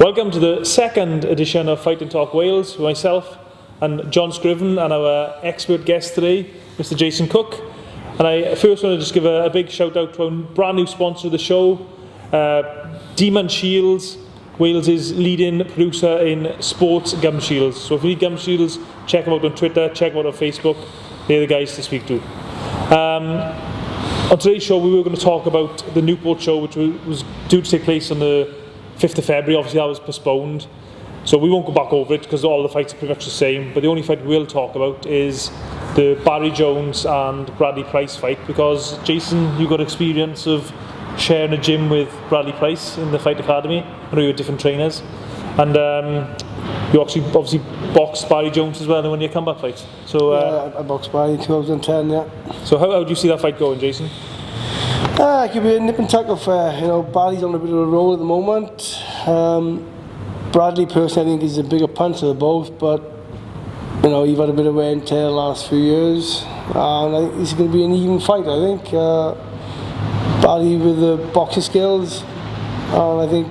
Welcome to the second edition of Fight and Talk Wales with myself and John Scriven and our expert guest today, Mr. Jason Cook. And I first want to just give a big shout out to our brand new sponsor of the show, Demon Shields, Wales' leading producer in sports gum shields. So if you need gum shields, check them out on Twitter, check them out on Facebook. They're the guys to speak to. On today's show, we were going to talk about the Newport show, which was due to take place on the 5th of February. Obviously that was postponed, so we won't go back over it because all the fights are pretty much the same, but the only fight we'll talk about is the Barrie Jones and Bradley Bryce fight, because Jason, you got experience of sharing a gym with Bradley Bryce in the Fight Academy. I know you were different trainers, and you obviously boxed Barrie Jones as well in one of your comeback fights. So I boxed Barrie in 2010, yeah. So how do you see that fight going, Jason? It could be a nip and tuck of, Barry's on a bit of a roll at the moment. Bradley personally I think is a bigger puncher of both, but you've had a bit of wear and tear the last few years, and I think it's going to be an even fight. I think Barry with the boxing skills, and I think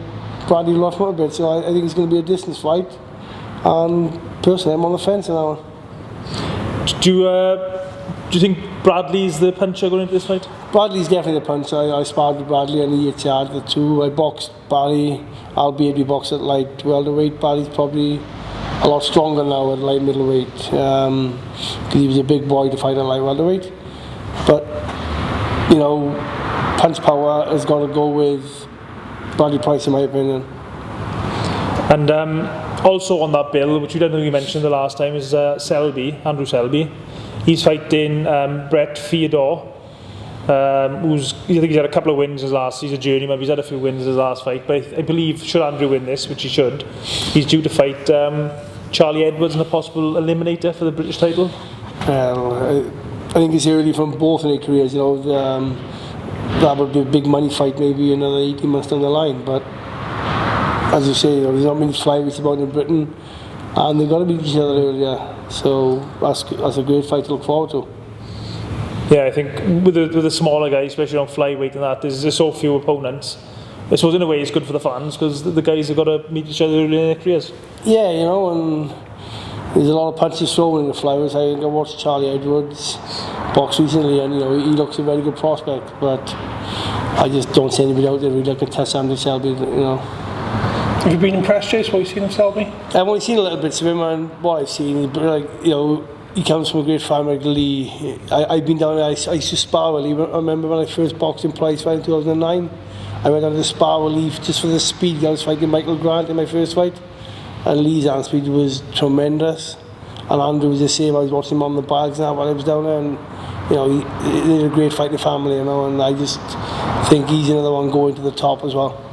Bradley lost him a bit, so I think it's going to be a distance fight, and personally I'm on the fence on that one. Do you think Bradley's the puncher going into this fight? Bradley's definitely the puncher. I sparred with Bradley and he charged the two. I boxed Barrie, albeit we boxed at light welterweight. Barry's probably a lot stronger now at light middleweight, because he was a big boy to fight at light welterweight. But punch power has got to go with Bradley Bryce in my opinion. And also on that bill, which we don't know you mentioned the last time, is Andrew Selby. He's fighting Brett Theodore, I think he's had a couple of wins his last. He's a journeyman. He's had a few wins his last fight, but I believe should Andrew win this, which he should, he's due to fight Charlie Edwards in a possible eliminator for the British title. I think it's early from both of their careers. That would be a big money fight, maybe another 18 months down the line. But as you say, there's not many flyweights about in Britain, and they've got to beat each other earlier. So that's a great fight to look forward to. Yeah, I think with the smaller guys, especially on flyweight and that, there's so few opponents. I suppose in a way it's good for the fans because the guys have got to meet each other early in their careers. Yeah, and there's a lot of punches thrown in the flyweights. I think I watched Charlie Edwards box recently, and he looks a very good prospect. But I just don't see anybody out there really that can test Andrew Selby. Have you been impressed, Jace, what you've seen of Selby? I've only seen a little bit of him, and what I've seen, he comes from a great family, Lee. I've been down there, I used to spar with Lee. I remember when I first boxed in Price fight in 2009, I went down to spar with Lee just for the speed. I was fighting Michael Grant in my first fight, and Lee's hand speed was tremendous, and Andrew was the same. I was watching him on the bags now while I was down there, and they're a great fighting family, and I just think he's another one going to the top as well.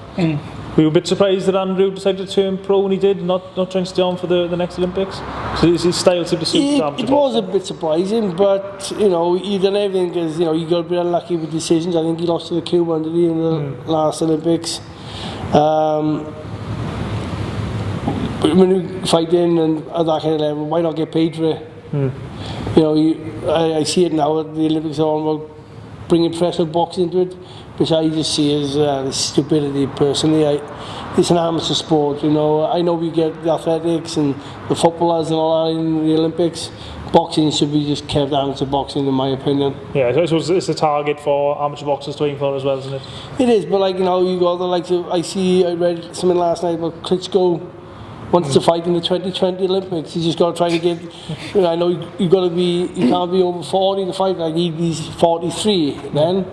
Were you a bit surprised that Andrew decided to turn pro when he did, not trying to stay on for the next Olympics? So his style seemed to suit It was a bit surprising, but he done everything because he got a bit unlucky with decisions. I think he lost to the Cuban, did he, in the last Olympics. When you fight in and at that kind of level, why not get paid for it? I see it now at the Olympics are all about bringing professional boxing into it, which I just see as stupidity personally. It's an amateur sport, I know we get the athletics and the footballers and all that in the Olympics. Boxing should be just kept amateur boxing in my opinion. Yeah, so I suppose it's a target for amateur boxers to aim for as well, isn't it? It is, but you got the likes of, I read something last night about Klitschko wants to fight in the 2020 Olympics. He's just got to try to get, I know you can't be over 40 to fight, like he's 43 then,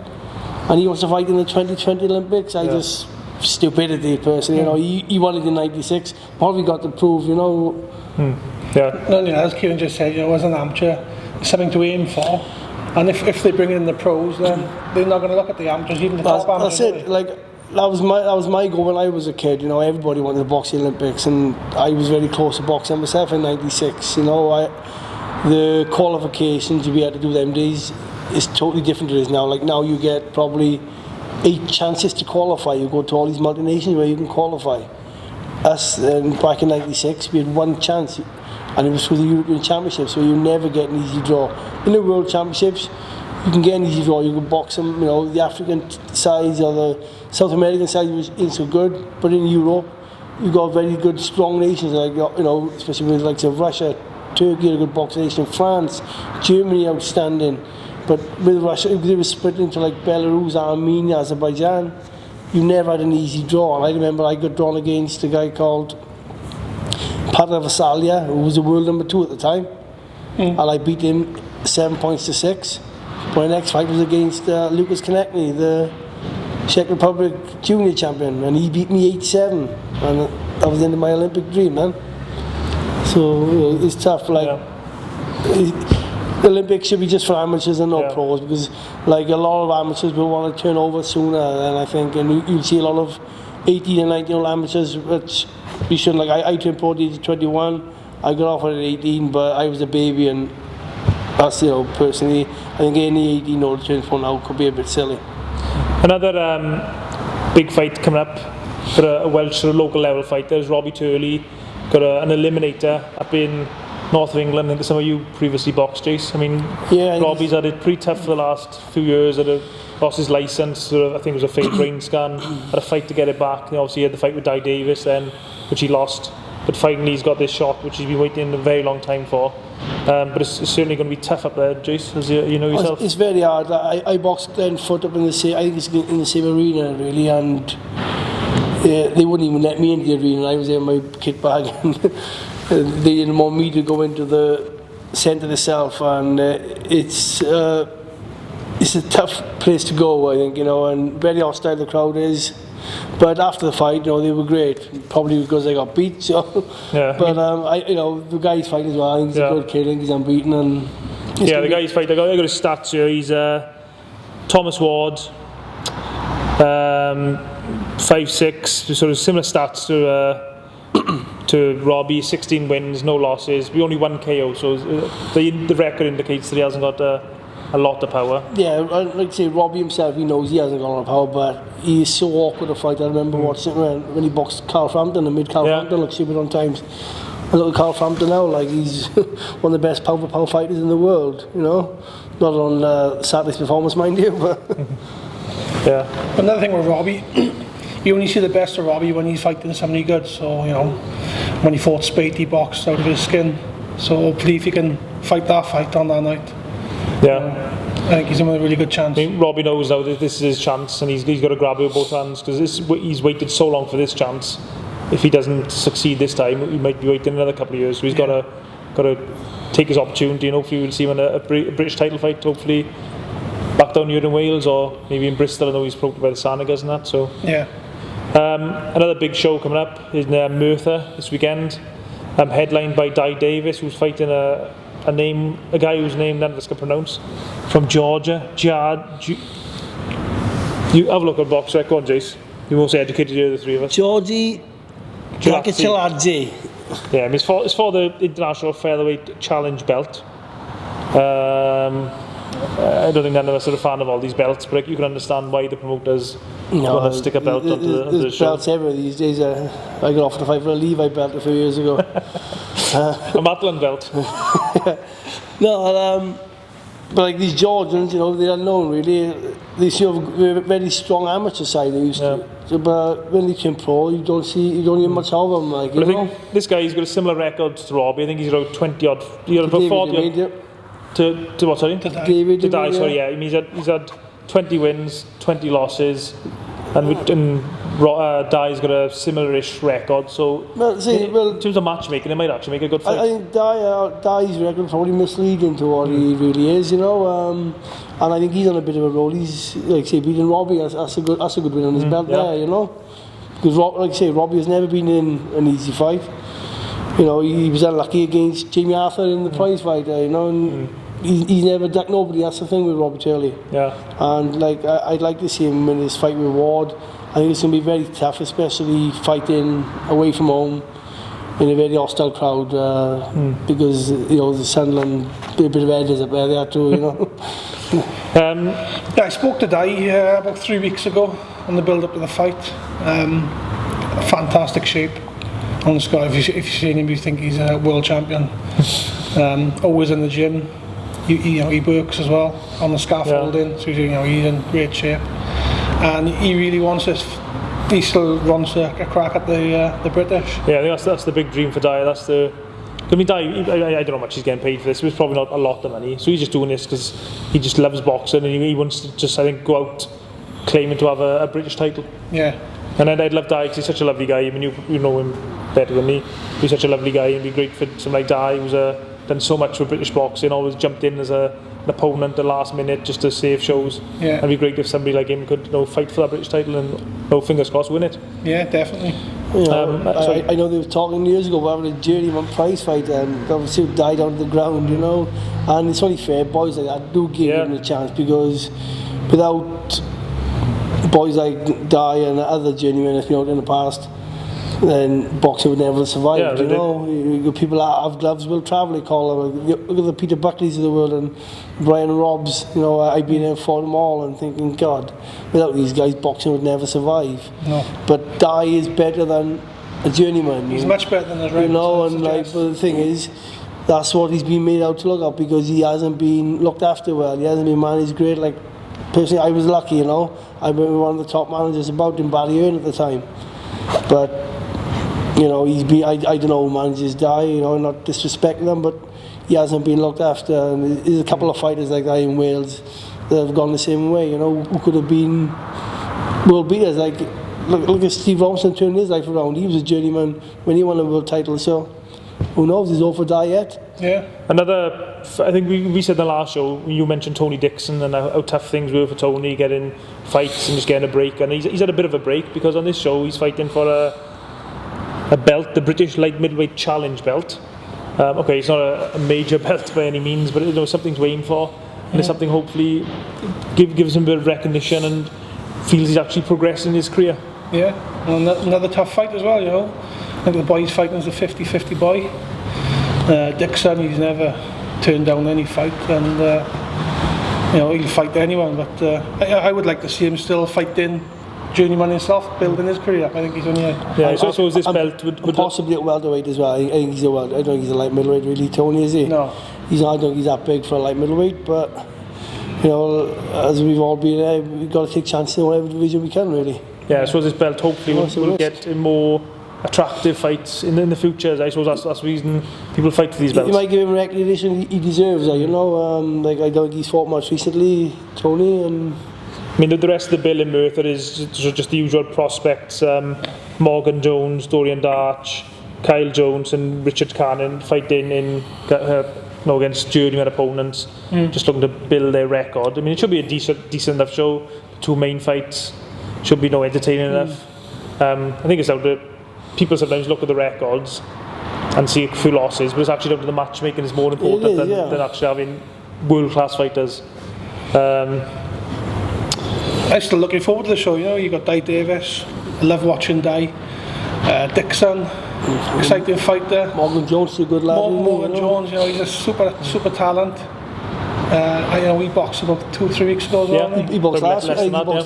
and he wants to fight in the 2020 Olympics. Just stupidity personally, he won it in 96, probably got to prove, Yeah. No, as Ciaran just said, as an amateur, it's something to aim for, and if they bring in the pros, then they're not going to look at the amateurs, even the top amateurs. That's it, that was my goal when I was a kid. Everybody wanted to box the Olympics, and I was very close to boxing myself in '96. The qualifications we had to do them days is totally different to this now. Like now, you get probably 8 chances to qualify. You go to all these multinations where you can qualify. Us back in '96, we had 1 chance, and it was through the European Championships, so you never get an easy draw. In the World Championships, you can get an easy draw. You can box them. The African sides or the South American side isn't so good, but in Europe you've got very good, strong nations, like, you know, especially with like Russia, Turkey, a good boxing nation, France, Germany, outstanding. But with Russia, they were split into like Belarus, Armenia, Azerbaijan. You never had an easy draw. And I remember I got drawn against a guy called Vasalia, who was the world number 2 at the time, and I beat him 7 points to 6. My next fight was against Lucas Konechny, the Czech Republic junior champion, and he beat me 8-7, and that was the end of my Olympic dream, man. So it's tough. Like the Olympics should be just for amateurs and not pros, because like a lot of amateurs will want to turn over sooner, and I think, and you'll see a lot of 18 and 19-year-old amateurs, which you shouldn't. Like I turned pro at age 21. I got offered at 18, but I was a baby, and that's, you know, personally, I think any 18-year-old turning pro now could be a bit silly. Another big fight coming up for a Welsh sort of local level fighter is Robbie Turley. Got an eliminator up in north of England. I think some of you previously boxed, Jace. I mean, Robbie's had it pretty tough for the last few years. Lost his licence, sort of, I think it was a failed brain scan. Had a fight to get it back. You know, obviously he had the fight with Di Davis then, which he lost. But finally he's got this shot, which he's been waiting a very long time for. But it's certainly going to be tough up there, Jace, as you know yourself. It's very hard. I boxed then foot up in the same, I think it's in the same arena really, and they wouldn't even let me into the arena. I was there in my kit bag, and they didn't want me to go into the centre itself, and it's a tough place to go, I think, you know, and very hostile the crowd is. But after the fight, you know, they were great. Probably because I got beat. So, yeah. But you know, the guy's fight as well. I think he's a good kid. I think he's unbeaten. And the guy's fight. I got his stats here. He's Thomas Ward, 5'6", sort of similar stats to Robbie. 16 wins, no losses. We only 1 KO. So the record indicates that he hasn't got a lot of power. Yeah, like I say, Robbie himself, he knows he hasn't got a lot of power, but he is so awkward to fight. I remember watching when he boxed Carl Frampton and made Carl Frampton look stupid on times. And look at Carl Frampton now, like he's one of the best power fighters in the world, you know. Not on Saturday's performance, mind you, but... Yeah. Another thing with Robbie, you only see the best of Robbie when he's fighting somebody good. So, you know, when he fought Spade, he boxed out of his skin. So hopefully if he can fight that fight on that night, I think he's in with a really good chance. I mean, Robbie knows now that this is his chance, and he's got to grab it with both hands, because he's waited so long for this chance. If he doesn't succeed this time, he might be waiting another couple of years. So he's got to take his opportunity, and hopefully we'll see him in a British title fight. Hopefully back down here in Wales, or maybe in Bristol. I know he's protected by the Sanigars and that. So another big show coming up is Merthyr this weekend, headlined by Di Davis, who's fighting a guy whose name none of us can pronounce, from Georgia. You have a look at box record, Jace. You're most educated here, the three of us. Georgie Chiladze. Yeah, it's for the International Featherweight Challenge belt. I don't think none of us are a fan of all these belts, but you can understand why the promoters want to stick a belt onto the show. Belts everywhere these days. I got offered to fight for a Levi belt a few years ago. A Matlin belt. No, but like these Georgians, you know, they're unknown really. They have a very strong amateur side. They used to, but when they turn pro, you don't hear much of them. Like, but I think this guy's got a similar record to Robbie. I think he's around 20 odd. He's about 40 odd. To what? Sorry. To die. Sorry. Yeah. I mean, he's had 20 wins, 20 losses, and Dai's got a similar-ish record. So, in terms of matchmaking, they might actually make a good fight. I think Dai's record is probably misleading to what he really is, you know. And I think he's on a bit of a roll. He's, like say, beating Robbie. That's a good win on his belt there, you know. Because, like I say, Robbie has never been in an easy fight. You know, he was unlucky against Jamie Arthur in the prize fight, you know. And he's never ducked nobody. That's the thing with Robbie Turley. Yeah. And like I'd like to see him in his fight with Ward. I think it's going to be very tough, especially fighting away from home in a very hostile crowd, because, you know, the Sunderland, a bit of headers up there too, you know. I spoke to Dai about 3 weeks ago on the build-up to the fight. Fantastic shape. Honestly, if you've seen him, you think he's a world champion. Always in the gym. He works as well on the scaffolding, so he's in great shape. And he really wants this he still runs a crack at the British. Yeah, I think that's the big dream for Dyer. That's the. I mean, Dyer, I don't know how much he's getting paid for this. It was probably not a lot of money. So he's just doing this because he just loves boxing and he wants to just, I think, go out claiming to have a British title. Yeah. And I'd love Dyer because he's such a lovely guy. I mean, you know him better than me. He's such a lovely guy, and it'd be great for someone like Dyer who's done so much for British boxing, always jumped in as an opponent at the last minute just to save shows. Yeah. It'd be great if somebody like him could fight for that British title and fingers crossed win it. Yeah, definitely. You know, I know they were talking years ago about having a journeyman prize fight, and obviously it died on the ground, and it's only fair boys like that do give them a chance, because without boys like Dyer and other journeymen if in the past, then boxing would never survive. People that have gloves will travel, they call them. Look at the Peter Buckleys of the world and Brian Robbs. I've been there for them all and thinking, God, without these guys, boxing would never survive. No. But Dyer is better than a journeyman. He's much better than his record. But the thing is, that's what he's been made out to look at, because he hasn't been looked after well. He hasn't been managed great. Like personally, I was lucky. I was one of the top managers about in Barrie Jones at the time, but. He's been, I don't know who manages Dyer, not disrespecting them, but he hasn't been looked after. And there's a couple of fighters like that in Wales that have gone the same way, who could have been world beaters. Like, look at Steve Robinson turning his life around. He was a journeyman when he won a world title, so who knows, he's over Dyer yet. Yeah. I think we said in the last show, you mentioned Tony Dixon and how tough things were for Tony, getting fights and just getting a break. And he's had a bit of a break, because on this show he's fighting for a belt, the British Light Middleweight Challenge belt. Okay, it's not a major belt by any means, but something to aim for, and it's something hopefully gives him a bit of recognition and feels he's actually progressing in his career. Yeah, and another tough fight as well. I think the boy he's fighting is a 50-50 boy. Dixon, he's never turned down any fight, and he'll fight anyone. But I would like to see him still fighting journeyman himself, building his career. I think he's only so is this belt would possibly at welterweight as well. I think he's I don't think he's a light middleweight really, Tony, is he? No. I don't think he's that big for a light middleweight, but as we've all been there, we've got to take chances in whatever division we can, really. Yeah, I suppose this belt hopefully will get in more attractive fights in the future. I suppose that's the reason people fight for these belts. You might give him recognition he deserves. I don't think he's fought much recently, Tony, and. I mean, the rest of the bill in Merthyr is just the usual prospects: Morgan Jones, Dorian Darch, Kyle Jones, and Richard Cannon fighting against journeyman opponents, just looking to build their record. I mean, it should be a decent enough show. Two main fights should be entertaining enough. I think it's down to people sometimes look at the records and see a few losses, but it's actually down to the matchmaking is more important than actually having world-class fighters. I'm still looking forward to the show. You got Di Davis. I love watching Di. Dixon, exciting fighter. Morgan Jones is a good lad. Morgan Jones, he's a super talent. We boxed about 2-3 weeks ago as well. He boxed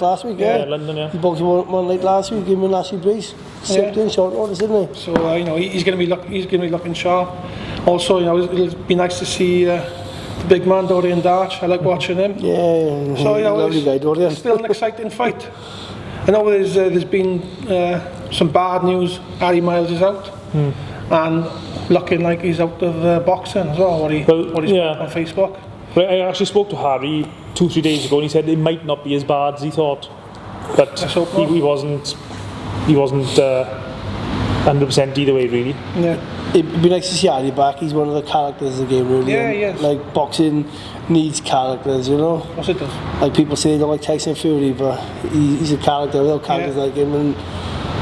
last week. Yeah, London. Yeah. He boxed one late last week. Gave him a nasty brace. Stepped in short notice, didn't he? So he's going to be looking sharp. Also, it'll be nice to see. The big man Dorian Darch, I like watching him. Yeah. So lovely guy, Dorian. It's still an exciting fight. I know there's been some bad news. Harry Miles is out, and looking like he's out of boxing as well. What he's put on Facebook. Well, I actually spoke to Harry 2-3 days ago, and he said it might not be as bad as he thought, but he wasn't 100% either way, really. Yeah. It'd be nice to see Harry back. He's one of the characters of the game, really. Yeah, yes. Like, boxing needs characters, Yes, it does. Like, people say they don't like Tyson Fury, but he's a character. Without characters like him, and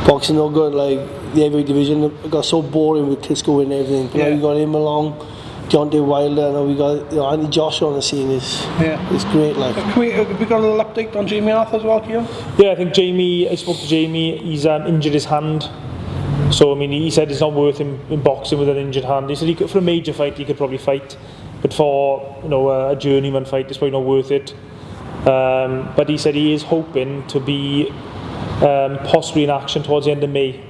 boxing no good. Like, the heavyweight division got so boring with Klitschko and everything. But now you got him along, Deontay Wilder, and now we got Andy Joshua on the scene. It's great. Like, we got a little update on Jamie Arthur as well, Ciaran? Yeah, I think I spoke to Jamie. He's injured his hand. So, I mean, he said it's not worth him in boxing with an injured hand. He said for a major fight he could probably fight, but for a journeyman fight it's probably not worth it. But he said he is hoping to be possibly in action towards the end of May.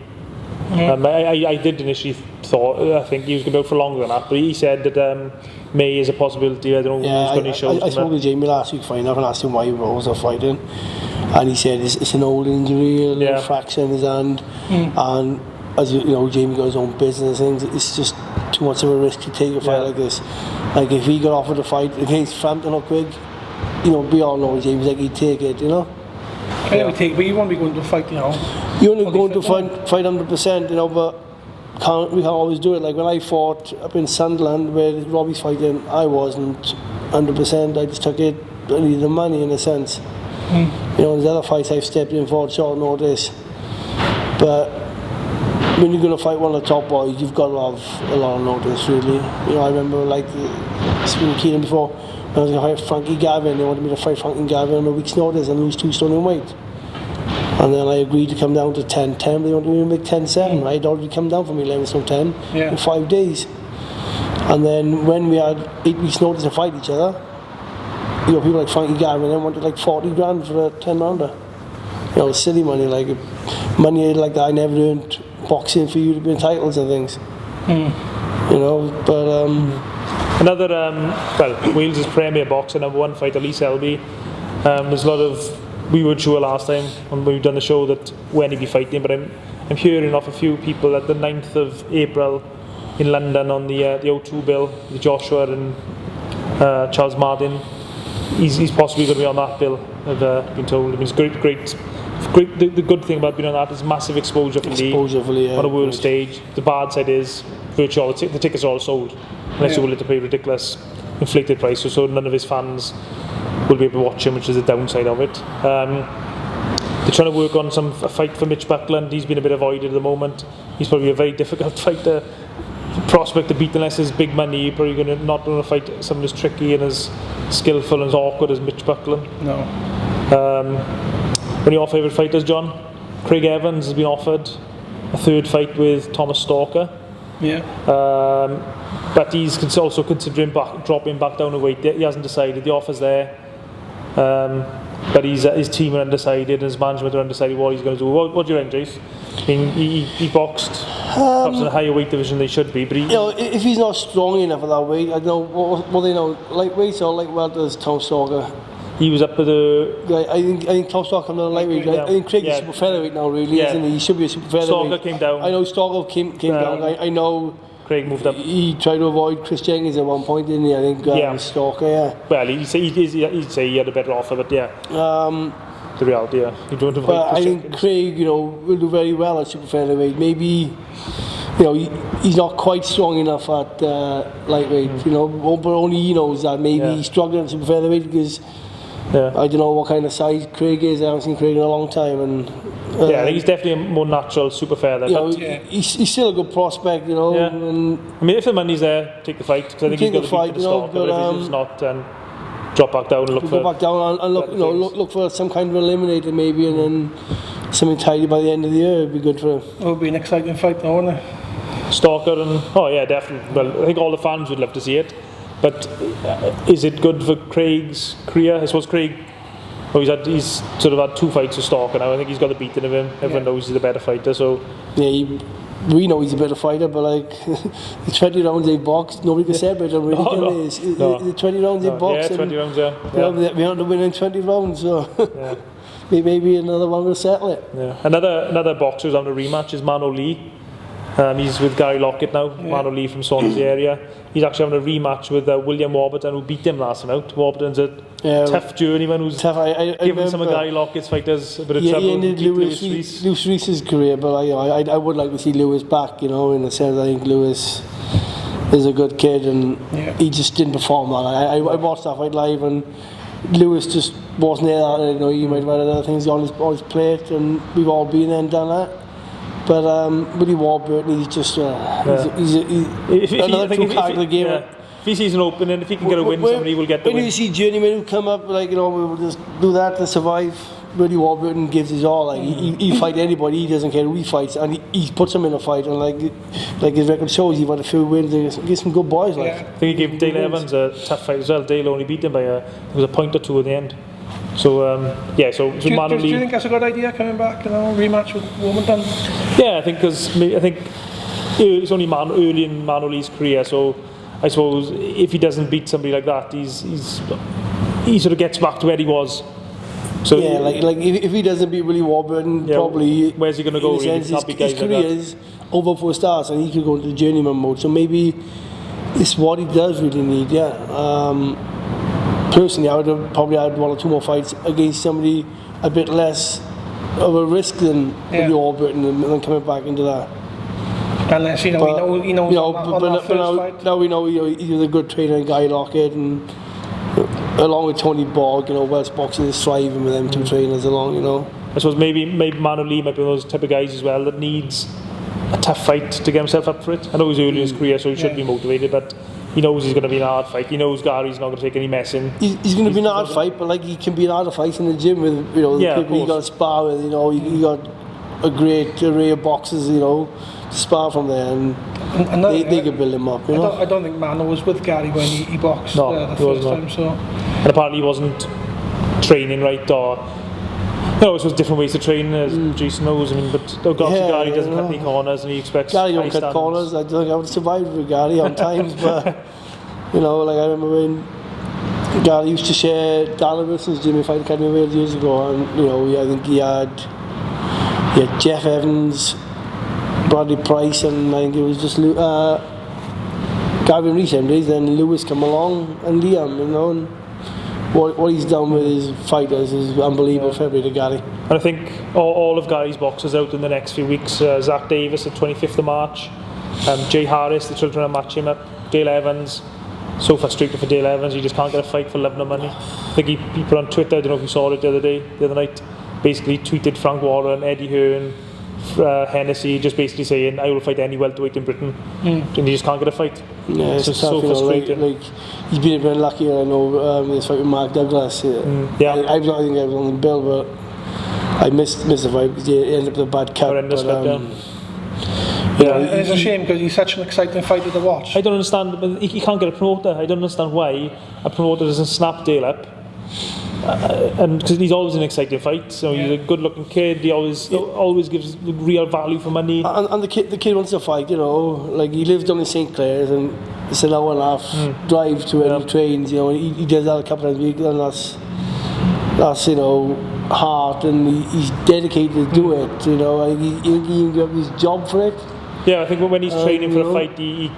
I did initially I think he was going to go for longer than that, but he said that May is a possibility. I don't know who's going to show. I spoke to Jamie last week, and asked him why he was fighting, and he said it's an old injury, a little fracture in his hand, and as you know, Jamie got his own business and things. It's just too much of a risk to take a fight like this. Like if he got offered a fight against Frampton or Quigg, you know, we all know Jamie's like he'd take it, you know. Yeah, would take, but you won't be going to fight, you know. You only going to fight 100%, you know, but we can't always do it. Like when I fought up in Sunderland where Robbie's fighting, I wasn't 100%. I just took it. I needed the money in a sense. You know, there's other fights I've stepped in for short notice, but when you're going to fight one of the top boys, you've got to have a lot of notice, really. You know, I remember like speaking to Ciaran before, when I was going to fight Frankie Gavin. They wanted me to fight Frankie Gavin on a week's notice and lose 2 stone in weight. And then I agreed to come down to 10-10, but they wanted me to make 10-7. I'd already come down from 11 stone 10 in 5 days. And then when we had 8 weeks notice to fight each other, you know, people like Frankie Gavin then wanted like 40 grand for a 10-rounder. You know, silly money, like money like that I never earned boxing for you to be entitled to things. You know, but another Wales' premier boxer, #1 fighter, Lee Selby. There's a lot of, we weren't sure last time when we've done the show that when he'd be fighting, but I'm hearing off a few people that the 9th of April in London on the O2 bill, the Joshua and Charles Martin, he's possibly going to be on that bill, I've been told. I mean, it's great. The good thing about being on that is massive exposure for Lee on a world stage. The bad side is virtually all the tickets are all sold unless you're willing to pay ridiculous inflated prices, so none of his fans will be able to watch him, which is the downside of it. They're trying to work on a fight for Mitch Buckland. He's been a bit avoided at the moment. He's probably a very difficult fighter, prospect to beat unless there's big money. You're probably not going to fight someone as tricky and as skillful and as awkward as Mitch Buckland. No. One of your favourite fighters, John? Craig Evans has been offered a 3rd fight with Thomas Stalker. Yeah. But he's also considering dropping back down a weight. He hasn't decided. The offer's there. But his team are undecided and his management are undecided what he's going to do. What do you think, Jace? I mean, he boxed perhaps in a higher weight division they should be, but you know, if he's not strong enough at that weight, I don't know what they know, lightweight or light welters, Tom Stalker. He was up with the. I think Tom Stalker comes down lightweight. I think Craig is super featherweight now, really, isn't he? He should be a super featherweight. Stalker came down. I know Stalker came down. I know Craig moved up. He tried to avoid Chris Jenkins at one point, didn't he? I think Stalker, Well, he'd say he had a better offer, but the reality, you don't avoid but Chris I think Jenkins. Craig, you know, will do very well at super featherweight. Maybe, you know, he's not quite strong enough at lightweight, you know, but only he knows that. Maybe he's struggling at super featherweight because I don't know what kind of size Craig is. I haven't seen Craig in a long time, and I think he's definitely a more natural super feather. You know, he's still a good prospect, you know. And I mean, if the money's there, take the fight, because I think he's got to beat the stock. But if he's not, then drop back down and go back down and look, you know, look for some kind of eliminator maybe, and then something tidy by the end of the year would be good for him. It would be an exciting fight, though, wouldn't it? Stalker and definitely. Well, I think all the fans would love to see it. But is it good for Craig's career? I suppose Craig, he's sort of had 2 fights with Stalker now. I think he's got the beating of him. Everyone knows he's a better fighter. So we know he's a better fighter, but like the 20 rounds they boxed, nobody can separate them really, can they? The 20 rounds they boxed. Yeah, 20 rounds, we had to win in 20 rounds, so maybe another one will settle it. Yeah. Another boxer who's having a rematch is Mano Lee. He's with Gary Lockett now, Mano Lee from Swansea area. He's actually having a rematch with William Warburton, who beat him last time out. Warburton's a tough journeyman who's given some of Gary Lockett's fighters a bit of trouble. He ended Lewis Reese's career, but I would like to see Lewis back, you know, in the sense I think Lewis is a good kid and he just didn't perform that. I watched that fight live and Lewis just wasn't there. You know, he might have had other things on his plate, and we've all been there and done that. But Willie Warburton, he's just he's another true character of the game. If he sees an opening, if he can get a win, somebody will get the win. When you see journeymen who come up, like, you know, we'll just do that to survive. Willie Warburton gives his all. Like he fight anybody. He doesn't care who he fights, and he puts him in a fight. And like his record shows, he's had a few wins. He's some good boys. Like I think he gave Dale Evans a tough fight as well. Dale only beat him by it was a point or 2 at the end. So do you think that's a good idea, coming back, you know, rematch with Warburton? Yeah, I think it's only early in Mano Lee's career, so I suppose if he doesn't beat somebody like that, he sort of gets back to where he was. So yeah, like if he doesn't beat Willie Warburton, probably where's he going to go? Really? His career is over for stars, and he could go into the journeyman mode. So maybe it's what he does really need. Yeah. Personally, I would have probably had 1 or 2 more fights against somebody a bit less of a risk than Willie Warburton, and then coming back into that. Unless he knows now we know he was a good trainer, Guy Lockett, and along with Tony Borg, Welsh Boxing is thriving with them two trainers along, I suppose maybe Mano Lee might be one of those type of guys as well that needs a tough fight to get himself up for it. I know he's early in his career, so he should be motivated, but he knows he's going to be in a hard fight. He knows Gary's not going to take any messing. He's going to be in a hard fight, but he can be in a hard fight in the gym with the people he got to spar with. He got a great array of boxers, to spar from there, and they could build him up. I don't think Mano was with Gary when he boxed the first time. So, and apparently he wasn't training right, or it was different ways to train, as Jason knows. But obviously Gary doesn't cut any corners, and he expects Gary don't cut corners. I don't think I would survive with Gary on times, but I remember when Gary used to share Dana Wilson's gym in Fight Academy Wales years ago, and I think he had Jeff Evans, Bradley Bryce, and I think it was just Gavin Reese them days. Then Lewis come along and Liam, and what he's done with his fighters is unbelievable. Fair play to Gary. And I think all of Gary's boxers out in the next few weeks. Zach Davis, the 25th of March. Jay Harris, the children are matching him up. Dale Evans. So frustrated for Dale Evans. He just can't get a fight for love nor money. I think he put on Twitter, I don't know if you saw it the other night, basically tweeted Frank Warren, Eddie Hearn, Hennessy, just basically saying, I will fight any welterweight in Britain. And he just can't get a fight. Yeah, it's so frustrating. He's been a bit lucky, I know, this fight with Mark Douglas. I think I was on the bill, but I missed the fight because he ended up with a bad cut. It's a shame because he's such an exciting fighter to watch. I don't understand, but he can't get a promoter. I don't understand why a promoter doesn't snap Dale up. And because he's always an exciting fight, so he's a good-looking kid. He always gives real value for money. And the kid wants to fight, he lives down in St Clair's, and it's an hour and a half drive to where he trains. He does that a couple of weeks, and that's heart, and he's dedicated to do it. He can give his job for it. Yeah, I think when he's training for a fight, he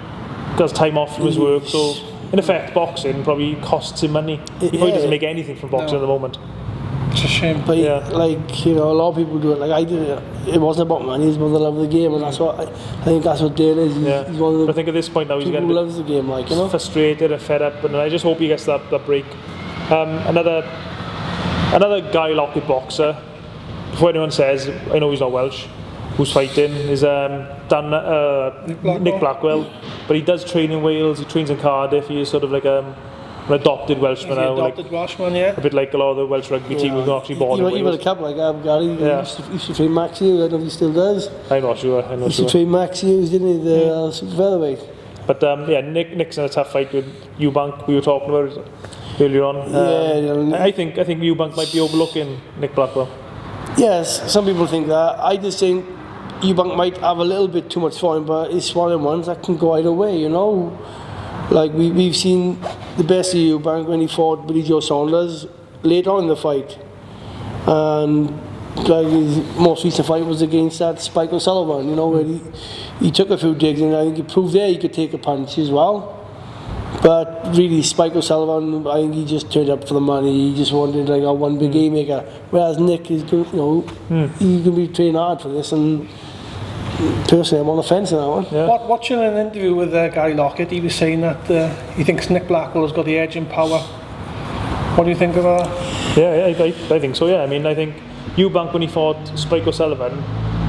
does time off from his work. So in effect, boxing probably costs him money. He probably doesn't make anything from boxing at the moment. It's a shame. But a lot of people do it. Like I did it. It wasn't about money. It was about the love of the game, and that's what I think. That's what Dale is. He's one of the I think at this point now he's people who loves the game. Frustrated and fed up, and I just hope he gets that break. Another Guy Lockett boxer. Before anyone says, I know he's not Welsh. Who's fighting is Nick Blackwell, but he does train in Wales. He trains in Cardiff. He is sort of like an adopted Welshman now. Welshman, yeah. A bit like a lot of the Welsh rugby team who's not actually born in Wales. Even a couple like Gary. He used to train Max Hughes. I don't know if he still does. I'm not sure. He used to train Max Hughes, didn't he? The super featherweight. But Nick's in a tough fight with Eubank. We were talking about it earlier on. I think Eubank might be overlooking Nick Blackwell. Yes, some people think that. I just think Eubank might have a little bit too much for him, but it's one of the ones that can go either way, Like we've seen the best of Eubank when he fought Billy Joe Saunders late on in the fight, and his most recent fight was against that Spike O'Sullivan, where he took a few digs, and I think he proved there he could take a punch as well. But really, Spike O'Sullivan, I think he just turned up for the money. He just wanted like a one big game maker. Whereas Nick is, he's going to be training hard for this. And personally, I'm on the fence on that one. Yeah. Watching an interview with Gary Lockett, he was saying that he thinks Nick Blackwell has got the edge in power. What do you think of that? Yeah, I think so. Yeah, I think Eubank, when he fought Spike O'Sullivan,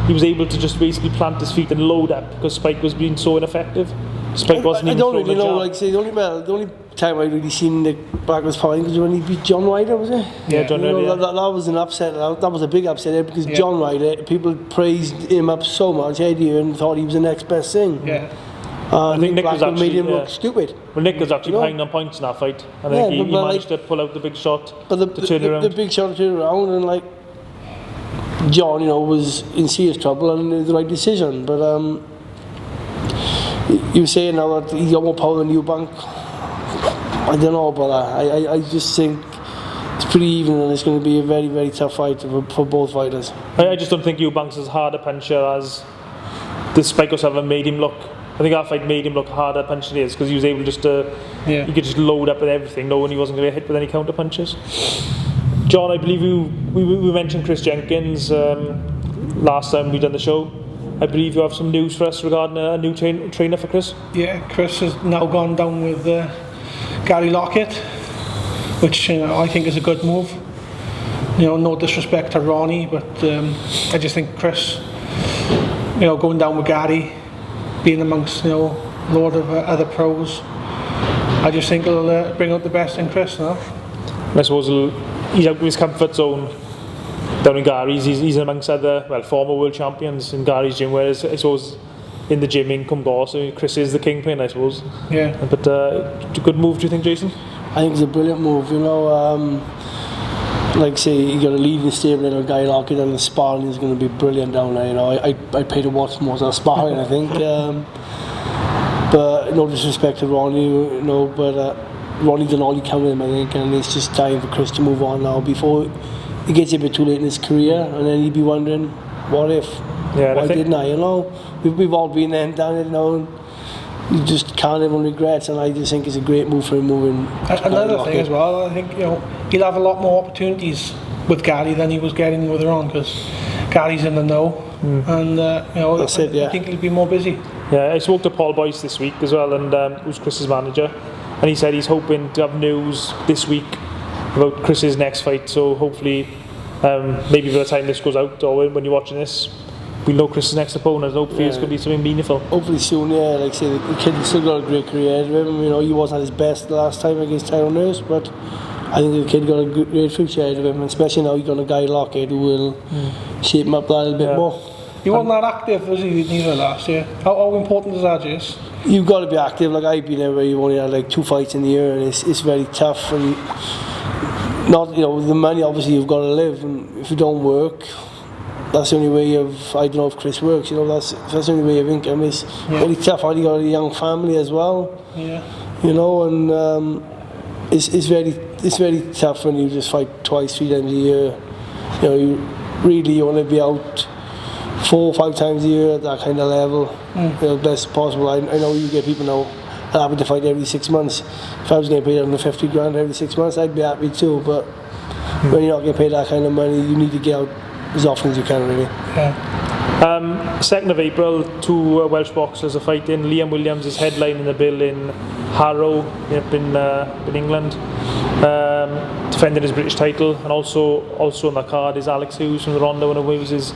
he was able to just basically plant his feet and load up because Spike was being so ineffective. Spike wasn't even throwing the jab. The only time I really seen Nick Blackwell's power was when he beat John Ryder, was it? Yeah, John Ryder. That was an upset. That was a big upset there because John Ryder, people praised him up so much, and thought he was the next best thing. Yeah. I think Nick was actually, made him look stupid. Well, Nick was actually behind on points in that fight. I think he managed to pull out the big shot to turn around. The big shot to turn around, and John, was in serious trouble and made the right decision. But You saying now that he's got more power than Eubank. I don't know about that. I just think it's pretty even, and it's going to be a very, very tough fight for both fighters. I just don't think Eubank's as hard a puncher as the Spike O'Sullivan made him look. I think our fight made him look harder puncher than he is, because he was able just to, he could just load up with everything, knowing he wasn't going to get hit with any counter punches. John, I believe we mentioned Chris Jenkins last time we done the show. I believe you have some news for us regarding a new trainer for Chris. Yeah, Chris has now gone down with Gary Lockett, which I think is a good move. No disrespect to Ronnie, but I just think Chris, going down with Gary, being amongst a lot of other pros, I just think it'll bring out the best in Chris now. I suppose he's out of his comfort zone down in Gary's. He's amongst other former world champions in Gary's gym, whereas I suppose in the gym in Cumgor, so Chris is the kingpin, I suppose. Yeah. But a good move, do you think, Jason? I think it's a brilliant move. Like say, you got a leading stable in a guy like it, and the sparring is going to be brilliant down there. I pay to watch most of the sparring, I think. But no disrespect to Ronnie, but Ronnie done all he can with him, I think, and it's just time for Chris to move on now before he gets a bit too late in his career, and then he'd be wondering, what if? Yeah, why didn't I? We've all been there and done it, and you just can't have any regrets, and I just think it's a great move for him moving. Another thing as well, I think he'll have a lot more opportunities with Gary than he was getting with Ron, because Gary's in the know, and That's it, yeah. I think he'll be more busy. Yeah, I spoke to Paul Boyce this week as well, and who's Chris's manager, and he said he's hoping to have news this week about Chris's next fight. So hopefully, maybe by the time this goes out or when you're watching this, we know Chris's next opponent. Hopefully it's going to be something meaningful. Hopefully soon, yeah. Like I say, the kid still got a great career ahead of him. He wasn't at his best the last time against Tyrone Nurse, but I think the kid got a great future ahead of him, and especially now he's got a guy Lockett who will shape him up that a little bit more. He wasn't that active, was he, neither last year? How important is that, Jace? You've got to be active. Like I've been there where you've only had like 2 fights in the year, and it's very tough. And not the money, obviously you've got to live, and if you don't work, that's the only way of, I don't know if Chris works, that's the only way of income. It's very tough. You got a young family as well. Yeah. And it's very tough when you just fight 2-3 times a year. You want to be out 4 or 5 times a year at that kind of level, best possible. I know you get people now having to fight every 6 months. If I was getting paid $150,000 every 6 months, I'd be happy too. But when you're not getting paid that kind of money, you need to get out as often as you can, really. Yeah. 2nd of April, 2 Welsh boxers are fighting. Liam Williams is headlining the bill in Harrow up in England, defending his British title, and also on the card is Alex Hughes from the Ronda, one of Wales'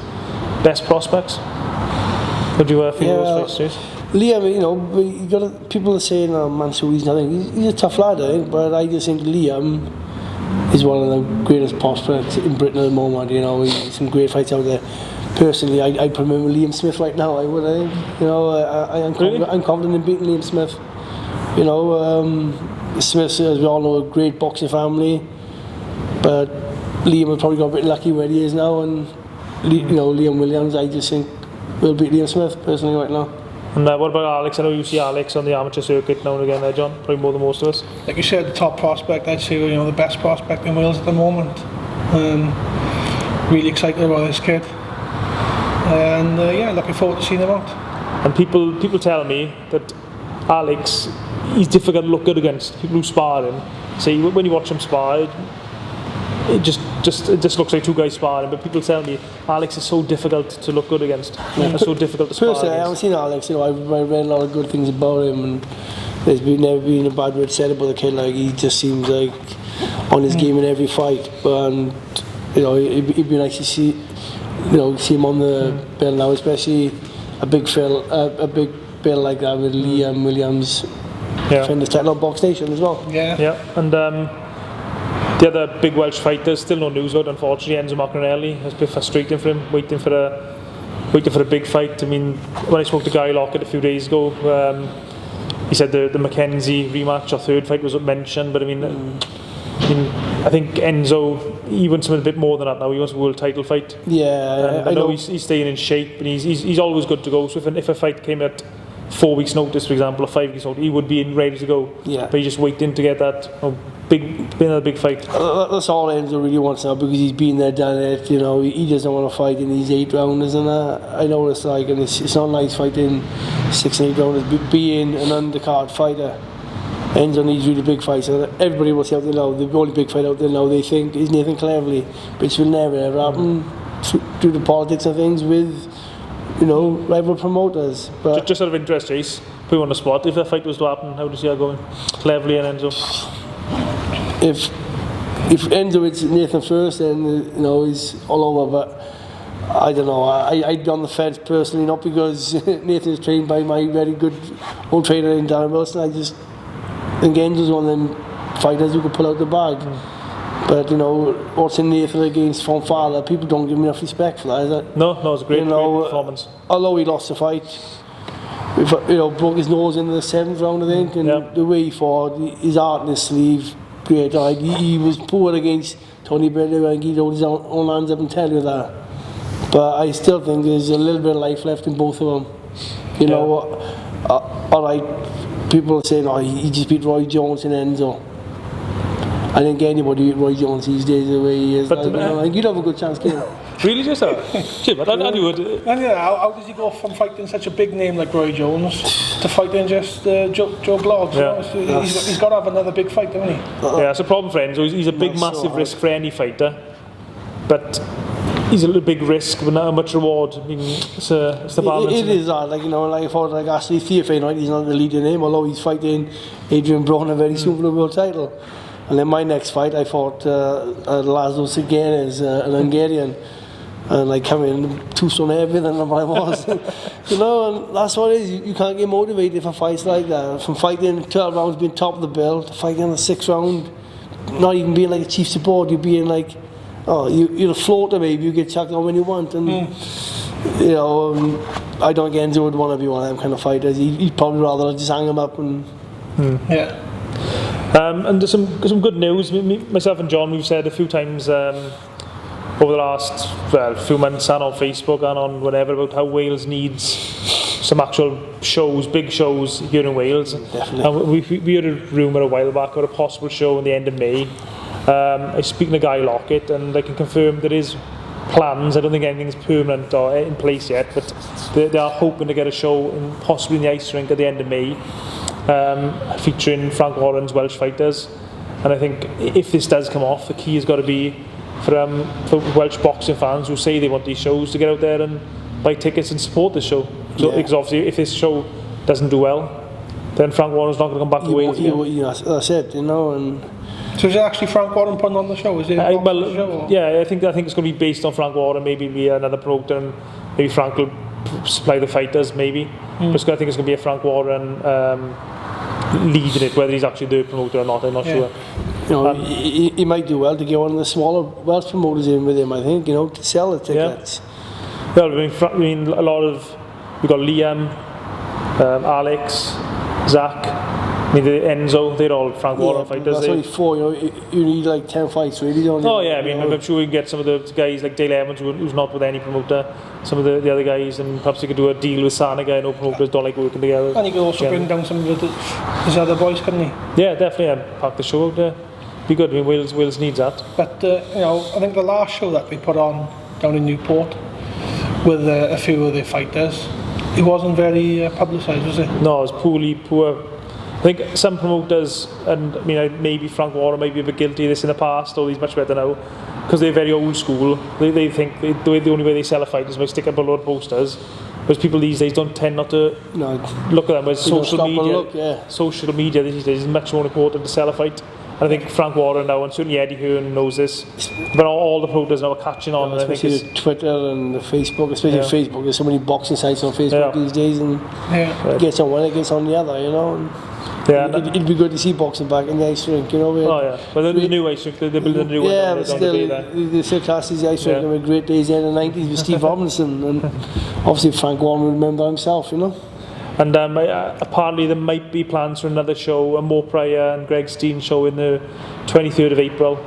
best prospects. What do you think of those fights, Jace? Liam, you got people are saying, Mansour, he's nothing. He's a tough lad, I think, but I just think Liam is one of the greatest prospects in Britain at the moment. He's some great fights out there. Personally, I'd put him in with Liam Smith right now. I would, I think. I'm confident in beating Liam Smith. Smith, as we all know, a great boxing family, but Liam has probably got a bit lucky where he is now, and Liam Williams, I just think will beat Liam Smith personally right now. And what about Alex? I know you see Alex on the amateur circuit now and again there, John, probably more than most of us. Like you said, the top prospect, I'd say, the best prospect in Wales at the moment. Really excited about this kid. And looking forward to seeing him out. And people tell me that Alex, he's difficult to look good against. People who spar him say when you watch him spar, it just looks like 2 guys sparring. But people tell me Alex is so difficult to look good against. And so difficult to spar against. Personally, I haven't seen Alex. I've read a lot of good things about him, and there's never been a bad word said about the kid. Like, he just seems like on his game in every fight. But it'd be nice to see him on the bill now, especially a big bill like that with Liam Williams defending his title on Box Nation as well. Yeah. And the other big Welsh fighters, still no news out, unfortunately. Enzo Macronelli, it's a bit frustrating for him, waiting for a big fight. I mean, when I spoke to Gary Lockett a few days ago, he said the Mackenzie rematch or 3rd fight was mentioned, but I think Enzo, he wants something a bit more than that now. He wants a world title fight. Yeah, I know he's staying in shape, and he's always good to go. So if a fight came at 4 weeks' notice, for example, or 5 weeks' notice, he would be ready to go. Yeah. But he's just waiting to get that another big fight. That's all Enzo really wants now, because he's been there, done it. You know, he doesn't want to fight in these 8 rounders, and I know what it's like, and it's not nice fighting 6 and 8 rounders. Being an undercard fighter, Enzo needs really big fights. So everybody will say out there now, the only big fight out there now they think is Nathan Cleverly, which will never ever happen through the politics of things with, you know, rival promoters. But just out of interest, Jace, put you on the spot. If that fight was to happen, how do you see that going? Cleverly and Enzo. If Enzo hits Nathan first, then you know he's all over. But I don't know. I'd be on the fence personally, not because Nathan is trained by my very good old trainer in Darren Wilson. I just think Enzo's one of them fighters who could pull out the bag. But you know, what's in Nathan against Von Father, people don't give him enough respect for that, is it? No, it's a great performance. Although he lost the fight, you know, broke his nose in the 7th round, I think, and the way he fought, his heart in his sleeve, great. He was poor against Tony Bellew, and he'd hold his own hands up and tell you that. But I still think there's a little bit of life left in both of them. You know, alright, people are saying, he just beat Roy Jones and Enzo. I think anybody beat Roy Jones these days the way he is. But I think you'd have a good chance, Ciaran. Really, just that? I knew it. And how does he go from fighting such a big name like Roy Jones to fighting just Joe Bloggs? Yeah. He's got to have another big fight, doesn't he? Yeah, it's a problem for Enzo. He's a big, massive risk for any fighter. But he's a little big risk, but not much reward. I mean, it's the balance. It is that, like, you know, like I thought, like Ashley Theophane, right? He's not the leading name, although he's fighting Adrian Broner very soon for the world title. And then my next fight, I fought Laszlo Ciaran, an Hungarian, and I come in 2 stone heavier than I was. You know, and that's what it is. You can't get motivated for fights like that. From fighting 12 rounds, being top of the bill, to fighting in the 6th round, not even being like a chief support, you're being like, you're a floater, maybe you get chucked on when you want. And you know, I don't think Enzo would want to be one of them kind of fighters. He'd probably rather just hang him up and yeah. And there's some good news. Myself and John, we've said a few times over the last few months, and on Facebook and on whatever, about how Wales needs some actual shows, big shows here in Wales. Definitely. And we had a rumour a while back about a possible show in the end of May. I speak to Guy Lockett, and I can confirm there is plans. I don't think anything's permanent or in place yet, but they are hoping to get a show possibly in the ice rink at the end of May. Featuring Frank Warren's Welsh fighters, and I think if this does come off, the key has got to be for Welsh boxing fans who say they want these shows to get out there and buy tickets and support the show. So because obviously if this show doesn't do well, then Frank Warren's not going to come back to Wales. That's it, you know. And so is it actually Frank Warren putting on the show? Is it? I think it's going to be based on Frank Warren. Maybe be another promoter, and maybe Frank will supply the fighters. Maybe, but I think it's going to be a Frank Warren leading it. Whether he's actually the promoter or not, I'm not sure. You know, he might do well to get one of the smaller Welsh promoters in with him. I think, you know, to sell the tickets. Yeah. Well, I mean, a lot of we've got Liam, Alex, Zach. I mean, the Enzo, they're all Frank Warren fighters. That's only 4, you know, you need like 10 fights really, don't you? Oh yeah, I mean, I'm sure we can get some of the guys like Dale Evans, who's not with any promoter, some of the other guys, and perhaps you could do a deal with Sanigar. I know promoters don't like working together. And he could also bring down some of his other boys, couldn't he? Yeah, definitely, pack the show out there. Be good, I mean, Wales needs that. But, you know, I think the last show that we put on down in Newport with a few of the fighters, it wasn't very publicised, was it? No, it was poor. I think some promoters, and I mean, maybe Frank Warren might be a bit guilty of this in the past, although he's much better now, because they're very old school. They think the only way they sell a fight is by sticking up a load of posters. Whereas people these days don't tend not to look at them. Whereas social media these days is much more important to sell a fight. And I think Frank Warren now, and certainly Eddie Hearn knows this, but all the promoters now are catching on. Yeah, especially the Twitter and the Facebook, especially Facebook. There's so many boxing sites on Facebook these days, and it gets on one, it gets on the other, you know. And it'd be good to see boxing back in the ice rink, you know. Well, the new ice rink, they're building a new one. Yeah, but still, they still class the ice rink. There were great days in the 90s with Steve Robinson, and obviously Frank Warren will remember himself, you know. And apparently there might be plans for another show, a Mo Pryor and Greg Steen show in the 23rd of April.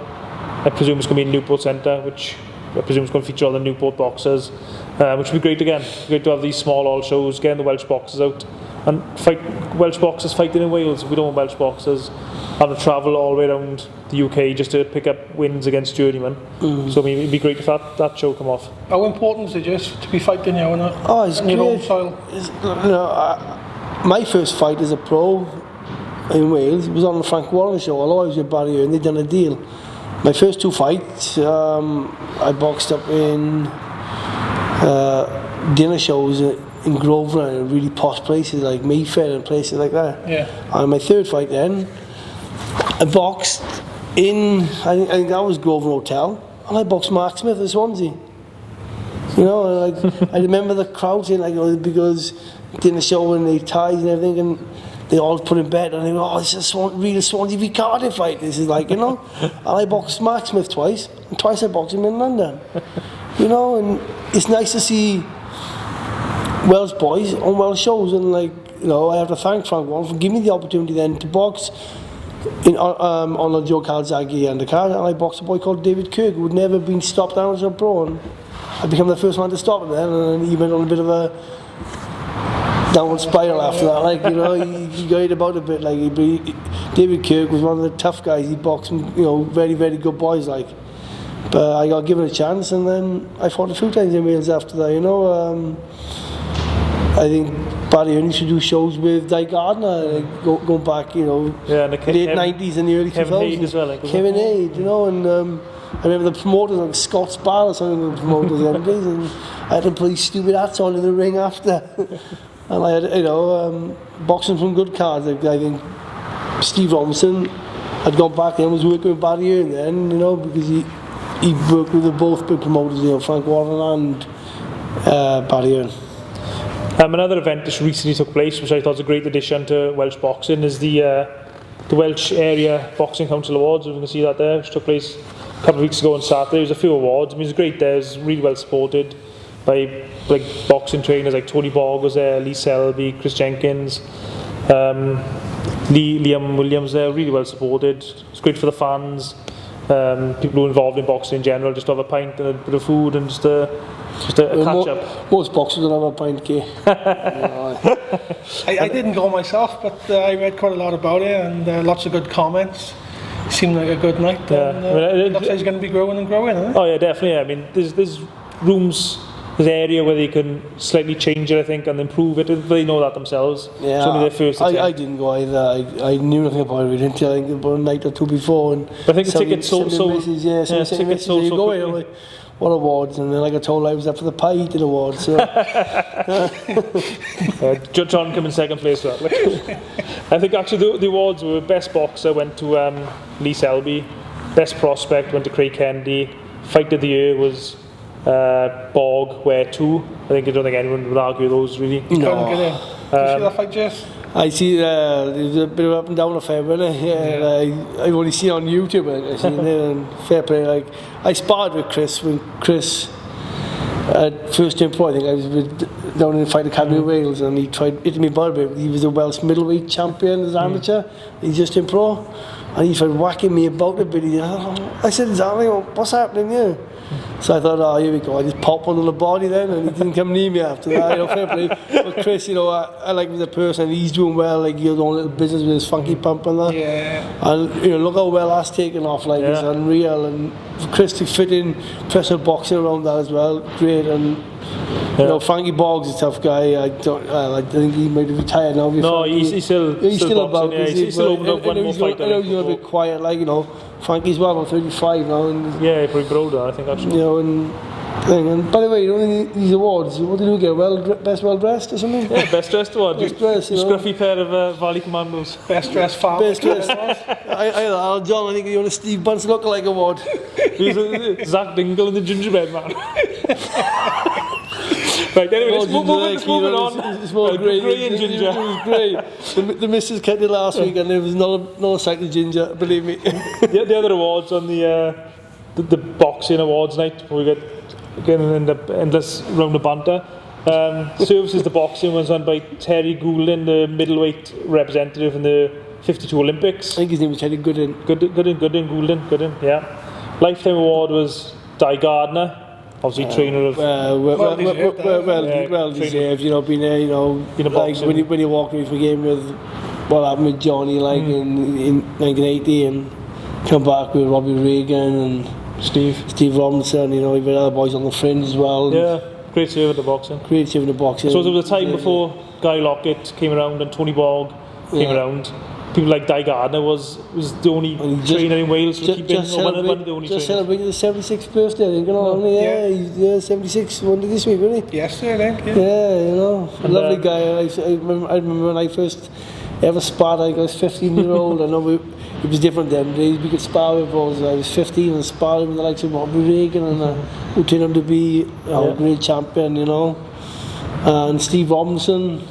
I presume it's going to be in Newport Centre, which I presume is going to feature all the Newport boxers, which would be great again. Great to have these small all shows, getting the Welsh boxers out. and Welsh boxers fighting in Wales. We don't want Welsh boxers having to travel all the way around the UK just to pick up wins against journeymen. So it'd be great if that show come off. How important is it just to be fighting now it's in your own style? My first fight as a pro in Wales was on the Frank Warren show. Although I was with Barrie and they'd done a deal. My first 2 fights, I boxed up in dinner shows in Grosvenor and really posh places like Mayfair and places like that. Yeah. And my third fight then, I boxed in, I think that was Grosvenor Hotel, and I boxed Mark Smith at Swansea. You know, like I remember the crowd saying like, because dinner show and the ties and everything, and they all put in bed and they were, this is real Swansea v Cardiff fight. This is like, you know, and I boxed Mark Smith twice, and twice I boxed him in London. You know, and it's nice to see Welsh boys on Welsh shows, and like, you know, I have to thank Frank Warren for giving me the opportunity then to box on a Joe Calzaghe undercard, and I boxed a boy called David Kirk who had never been stopped down as a pro, and I became the first man to stop him then, and he went on a bit of a downward spiral after that. Like, you know, he got about a bit. Like, David Kirk was one of the tough guys. He boxed, you know, very, very good boys. Like, but I got given a chance, and then I fought a few times in Wales after that. You know, I think Barrie used to do shows with Di Gardner, like, going back, you know, late 90s and the early 2000s. Kevin Haid as well. Like, Kevin Haid, you know, and I remember the promoters, like Scott's Bar or something, the promoters them days, and I had to put these stupid hats on in the ring after. And I had, you know, boxing from good cards. Like, I think Steve Robinson had gone back and was working with Barrie then, you know, because he worked with both big promoters, you know, Frank Warren and Barrie. Another event that recently took place, which I thought was a great addition to Welsh boxing, is the Welsh Area Boxing Council Awards. We can see that there, which took place a couple of weeks ago on Saturday. There was a few awards. I mean, it was great there. It was really well supported by like boxing trainers like Tony Bogg was there, Lee Selby, Chris Jenkins, Liam Williams there. Really well supported. It's great for the fans, people who are involved in boxing in general, just to have a pint and a bit of food and just a catch up. Most boxers don't have a pint, Kay. I didn't go myself, but I read quite a lot about it, and lots of good comments. It seemed like a good night. Yeah. And, it looks like it's going to be growing and growing, isn't it? Oh yeah, definitely. Yeah. I mean, there's rooms, there's area where they can slightly change it, I think, and improve it. They know that themselves. Yeah, it's only their first attempt. I didn't go either. I knew nothing about it until I think about a night or two before. And but I think the tickets sold. Tickets sold so quickly. What awards? And then I got told I was up for the pie eating award. So John came in second place for that. I think actually the awards were best boxer went to Lee Selby, best prospect went to Craig Kennedy, fight of the year was Bogg, where 2. I don't think anyone would argue those really. You couldn't get in. Did you see that fight, Jess? I see there's a bit of up and down affair, really. I've only seen it on YouTube. I've seen it, and fair play. Like, I sparred with Chris when Chris first came pro. I think I was down in the Fight Academy of Wales, and he tried hitting me bad a bit. He was a Welsh middleweight champion as amateur. He just in pro, and he started whacking me about a bit. I said, exactly, what's happening here? So I thought, here we go. I just popped on the body then, and he didn't come near me after that. You know, fair play. But Chris, you know, I like him as a person. He's doing well. Like, he's doing a little business with his funky pump and that. Yeah. And you know, look how well that's taken off. Like, it's unreal. And for Chris to fit in professional boxing around that as well, great. And you know, Frankie Boggs is a tough guy. I think he might have retired now. No, he's still about. Yeah, he's still opened up one more fight. I know he's a bit quiet, like, you know. Frankie's well on 35 now, and yeah, pretty proud of that, I think, actually. You know, and by the way, you know, these awards, what did you get? Best well dressed or something? Yeah, best dressed award. Best dressed, you know. Scruffy pair of Valley Commandos. Best dressed farm. Best dressed. John, I think you want a Steve Bunce lookalike award. Zach Dingle and the Gingerbread Man. Right, anyway, let's move on. It's more grey and ginger. It was grey. The missus kept it last week, and there was not a sight of ginger, believe me. The other awards on the boxing awards night, before we get in the endless round of banter. Services to boxing was done by Terry Goulding, the middleweight representative in the 52 Olympics. I think his name was Terry Goulding. Goulding, yeah. Lifetime award was Di Gardner. obviously trainer of... well Yeah, deserved. You know, being there. You know, Been a like boxer. when you walk away from a game with what happened with Johnny, like in 1980, and come back with Robbie Regan and Steve Robinson. You know, you've got other boys on the fringe as well. Yeah, great serve at the boxing. Great serve in the boxing. So there was a time before Guy Lockett came around and Tony Borg came around. People like Di Gardner was the only trainer in Wales to keep in, one of the only trainers. Celebrated his 76th birthday, I think, you know. He's 76 one day this week, wasn't he? Yesterday, I think. Yeah, you know, a lovely guy. I remember when I first ever sparred, I was 15-year-old. I know it was different then. We could spar with boys. I was 15 and sparring with the likes of Robbie Regan and who turned out to be a great champion, you know. And Steve Robinson.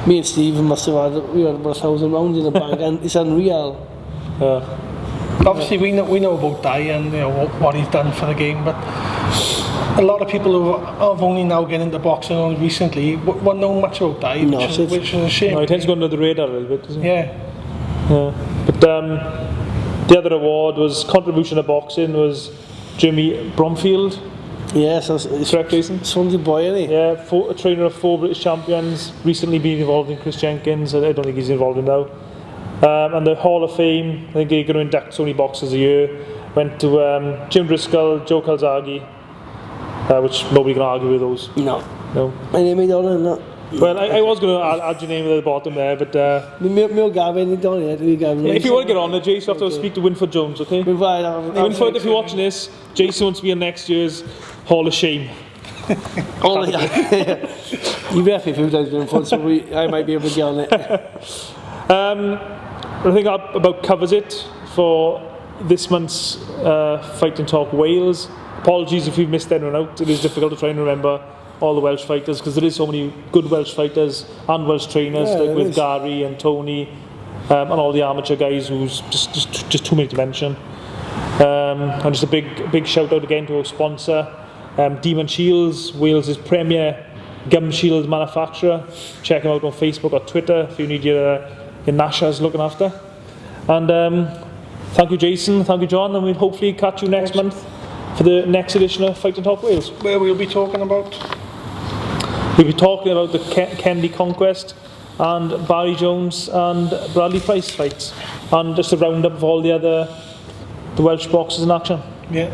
Me and Steve must have had about 1,000 rounds in the bank, and it's unreal. Obviously, we know about Di and you know what he's done for the game, but a lot of people who have only now getting into boxing on recently won't know much about Di, which is a shame. No, he tends to go under the radar a little bit, doesn't he? Yeah. But the other award was contribution to boxing was Jimmy Bromfield. Yes, Correct, Jason? Swansea boy, isn't he? Yeah, a trainer of 4 British champions, recently been involved in Chris Jenkins. I don't think he's involved in now. And the Hall of Fame, I think they're going to induct so many boxers a year, went to Jim Driscoll, Joe Calzaghe, which nobody can argue with those. No. My name is Donald, no. Well, I was going to add your name at the bottom there, but... Gavin, if you want to get on there, Jason, you have to speak to Winford Jones, okay? Winford, if you're watching this, Jason wants to be in next year's Hall of Shame. You've left me a few times Winford, so I might be able to get on it. I think that about covers it for this month's Fight and Talk Wales. Apologies if we've missed anyone out. It is difficult to try and remember all the Welsh fighters because there is so many good Welsh fighters and Welsh trainers, like with Gary and Tony and all the amateur guys who's just too many to mention. And just a big shout out again to our sponsor, Demon Shields, Wales' premier gum shield manufacturer. Check them out on Facebook or Twitter if you need your Nashas looking after. And thank you, Jason, thank you, John, and we'll hopefully catch you next month for the next edition of Fight and Talk Wales. Where we'll be talking about? We'll be talking about the Kennedy Conquest and Barrie Jones and Bradley Bryce fights, and just a roundup of all the Welsh boxers in action. Yeah.